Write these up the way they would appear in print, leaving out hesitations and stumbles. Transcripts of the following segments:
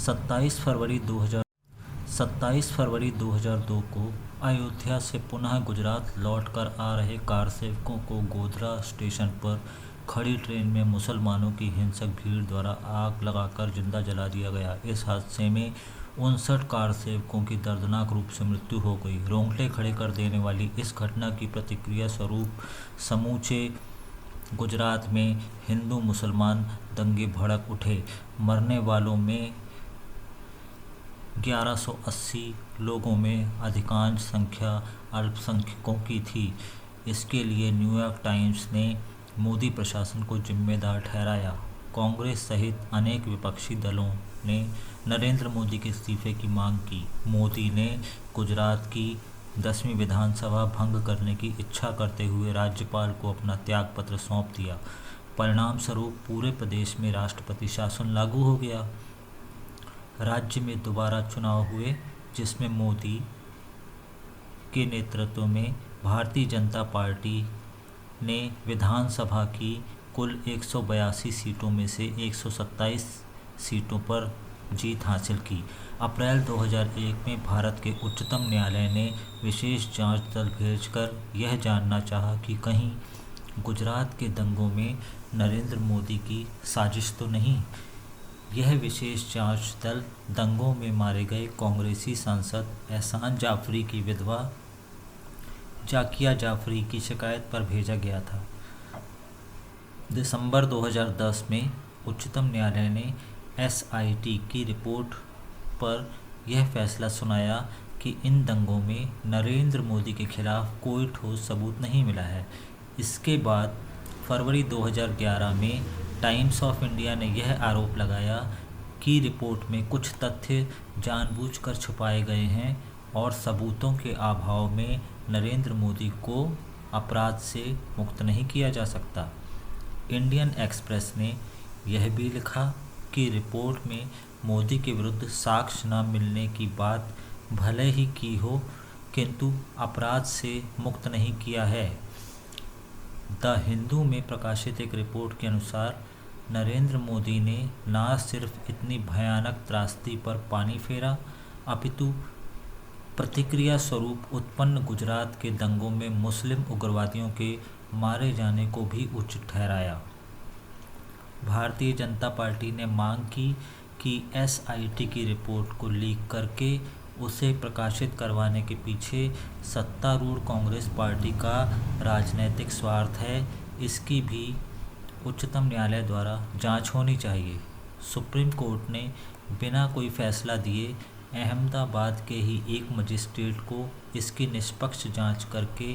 27 फरवरी 2002 को अयोध्या से पुनः गुजरात लौटकर आ रहे कार सेवकों को गोधरा स्टेशन पर खड़ी ट्रेन में मुसलमानों की हिंसक भीड़ द्वारा आग लगाकर जिंदा जला दिया गया। इस हादसे में 59 कार सेवकों की दर्दनाक रूप से मृत्यु हो गई। रोंगटे खड़े कर देने वाली इस घटना की प्रतिक्रिया स्वरूप समूचे गुजरात में हिंदू मुसलमान दंगे भड़क उठे। मरने वालों में 1180 लोगों में अधिकांश संख्या अल्पसंख्यकों की थी। इसके लिए न्यूयॉर्क टाइम्स ने मोदी प्रशासन को जिम्मेदार ठहराया। कांग्रेस सहित अनेक विपक्षी दलों ने नरेंद्र मोदी के इस्तीफे की मांग की। मोदी ने गुजरात की 10वीं विधानसभा भंग करने की इच्छा करते हुए राज्यपाल को अपना त्यागपत्र सौंप दिया। परिणाम स्वरूप पूरे प्रदेश में राष्ट्रपति शासन लागू हो गया। राज्य में दोबारा चुनाव हुए, जिसमें मोदी के नेतृत्व में भारतीय जनता पार्टी ने विधानसभा की कुल 182 सीटों में से 127 सीटों पर जीत हासिल की। अप्रैल 2001 में भारत के उच्चतम न्यायालय ने विशेष जांच दल भेजकर यह जानना चाहा कि कहीं गुजरात के दंगों में नरेंद्र मोदी की साजिश तो नहीं। यह विशेष जांच दल दंगों में मारे गए कांग्रेसी सांसद एहसान जाफरी की विधवा जाकिया जाफरी की शिकायत पर भेजा गया था। दिसंबर 2010 में उच्चतम न्यायालय ने SIT की रिपोर्ट पर यह फैसला सुनाया कि इन दंगों में नरेंद्र मोदी के खिलाफ कोई ठोस सबूत नहीं मिला है। इसके बाद फरवरी 2011 में टाइम्स ऑफ इंडिया ने यह आरोप लगाया कि रिपोर्ट में कुछ तथ्य जानबूझकर छुपाए गए हैं और सबूतों के अभाव में नरेंद्र मोदी को अपराध से मुक्त नहीं किया जा सकता। इंडियन एक्सप्रेस ने यह भी लिखा कि रिपोर्ट में मोदी के विरुद्ध साक्ष्य न मिलने की बात भले ही की हो, किंतु अपराध से मुक्त नहीं किया है। द हिंदू में प्रकाशित एक रिपोर्ट के अनुसार नरेंद्र मोदी ने न सिर्फ इतनी भयानक त्रासदी पर पानी फेरा, अपितु प्रतिक्रिया स्वरूप उत्पन्न गुजरात के दंगों में मुस्लिम उग्रवादियों के मारे जाने को भी उचित ठहराया। भारतीय जनता पार्टी ने मांग की कि SIT की रिपोर्ट को लीक करके उसे प्रकाशित करवाने के पीछे सत्तारूढ़ कांग्रेस पार्टी का राजनीतिक स्वार्थ है। इसकी भी उच्चतम न्यायालय द्वारा जांच होनी चाहिए। सुप्रीम कोर्ट ने बिना कोई फैसला दिए अहमदाबाद के ही एक मजिस्ट्रेट को इसकी निष्पक्ष जांच करके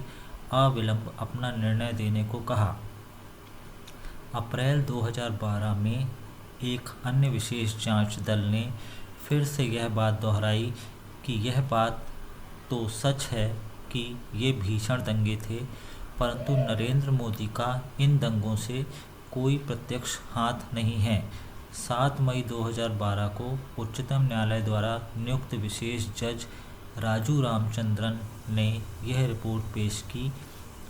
अविलंब अपना निर्णय देने को कहा। अप्रैल 2012 में एक अन्य विशेष जांच दल ने फिर से यह बात दोहराई कि यह बात तो सच है कि ये भीषण दंगे थे, परंतु नरेंद्र मोदी का इन दंगों से कोई प्रत्यक्ष हाथ नहीं है। 7 मई 2012 को उच्चतम न्यायालय द्वारा नियुक्त विशेष जज राजू रामचंद्रन ने यह रिपोर्ट पेश की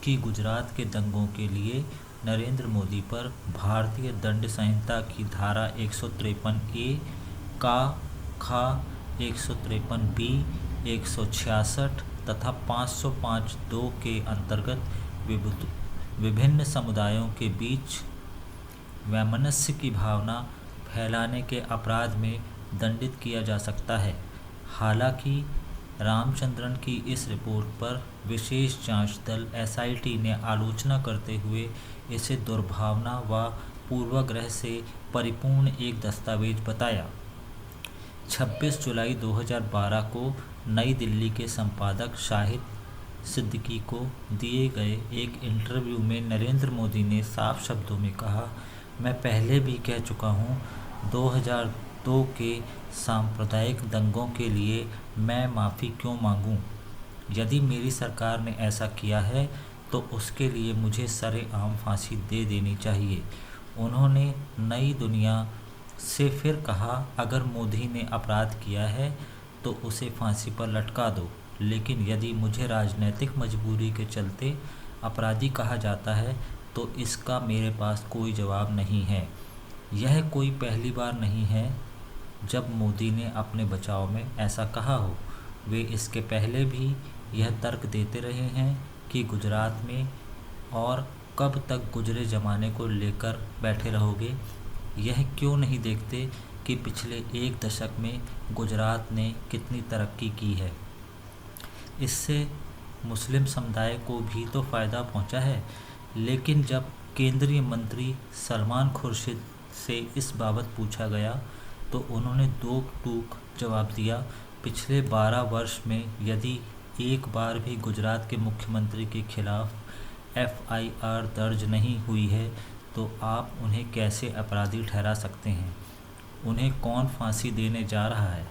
कि गुजरात के दंगों के लिए नरेंद्र मोदी पर भारतीय दंड संहिता की धारा 153A का खा 153B 166 तथा 505(2) के अंतर्गत विभिन्न समुदायों के बीच वैमनस्य की भावना फैलाने के अपराध में दंडित किया जा सकता है। हालांकि रामचंद्रन की इस रिपोर्ट पर विशेष जांच दल SIT ने आलोचना करते हुए इसे दुर्भावना व पूर्वाग्रह से परिपूर्ण एक दस्तावेज बताया। 26 जुलाई 2012 को नई दिल्ली के संपादक शाहिद सिद्दीकी को दिए गए एक इंटरव्यू में नरेंद्र मोदी ने साफ शब्दों में कहा, मैं पहले भी कह चुका हूँ, 2002 के सांप्रदायिक दंगों के लिए मैं माफ़ी क्यों मांगूं? यदि मेरी सरकार ने ऐसा किया है तो उसके लिए मुझे सरेआम फांसी दे देनी चाहिए। उन्होंने नई दुनिया से फिर कहा, अगर मोदी ने अपराध किया है तो उसे फांसी पर लटका दो, लेकिन यदि मुझे राजनीतिक मजबूरी के चलते अपराधी कहा जाता है तो इसका मेरे पास कोई जवाब नहीं है। यह कोई पहली बार नहीं है जब मोदी ने अपने बचाव में ऐसा कहा हो। वे इसके पहले भी यह तर्क देते रहे हैं कि गुजरात में और कब तक गुजरे ज़माने को लेकर बैठे रहोगे। यह क्यों नहीं देखते कि पिछले एक दशक में गुजरात ने कितनी तरक्की की है। इससे मुस्लिम समुदाय को भी तो फ़ायदा पहुंचा है। लेकिन जब केंद्रीय मंत्री सलमान खुर्शीद से इस बाबत पूछा गया तो उन्होंने दो टूक जवाब दिया, पिछले 12 वर्ष में यदि एक बार भी गुजरात के मुख्यमंत्री के खिलाफ FIR दर्ज नहीं हुई है तो आप उन्हें कैसे अपराधी ठहरा सकते हैं। उन्हें कौन फांसी देने जा रहा है।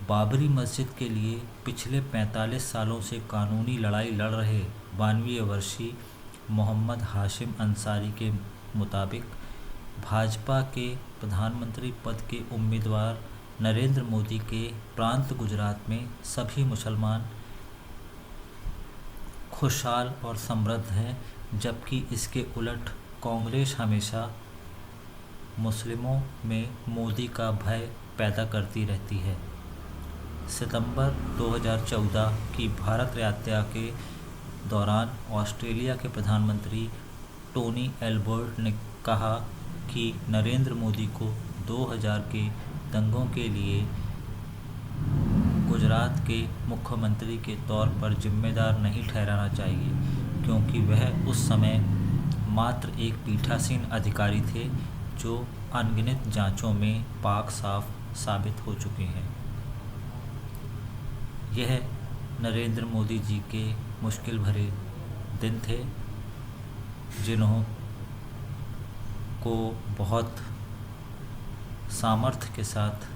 बाबरी मस्जिद के लिए पिछले 45 सालों से कानूनी लड़ाई लड़ रहे 92 वर्षीय मोहम्मद हाशिम अंसारी के मुताबिक भाजपा के प्रधानमंत्री पद के उम्मीदवार नरेंद्र मोदी के प्रांत गुजरात में सभी मुसलमान खुशहाल और समृद्ध हैं, जबकि इसके उलट कांग्रेस हमेशा मुस्लिमों में मोदी का भय पैदा करती रहती है। सितंबर 2014 की भारत यात्रा के दौरान ऑस्ट्रेलिया के प्रधानमंत्री टोनी एल्बर्ट ने कहा कि नरेंद्र मोदी को 2000 के दंगों के लिए गुजरात के मुख्यमंत्री के तौर पर जिम्मेदार नहीं ठहराना चाहिए, क्योंकि वह उस समय मात्र एक पीठासीन अधिकारी थे जो अनगिनत जांचों में पाक साफ साबित हो चुके हैं। यह नरेंद्र मोदी जी के मुश्किल भरे दिन थे, जिन्हों को बहुत सामर्थ्य के साथ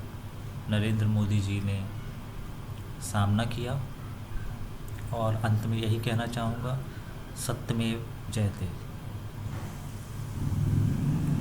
नरेंद्र मोदी जी ने सामना किया। और अंत में यही कहना चाहूँगा, सत्यमेव जयते।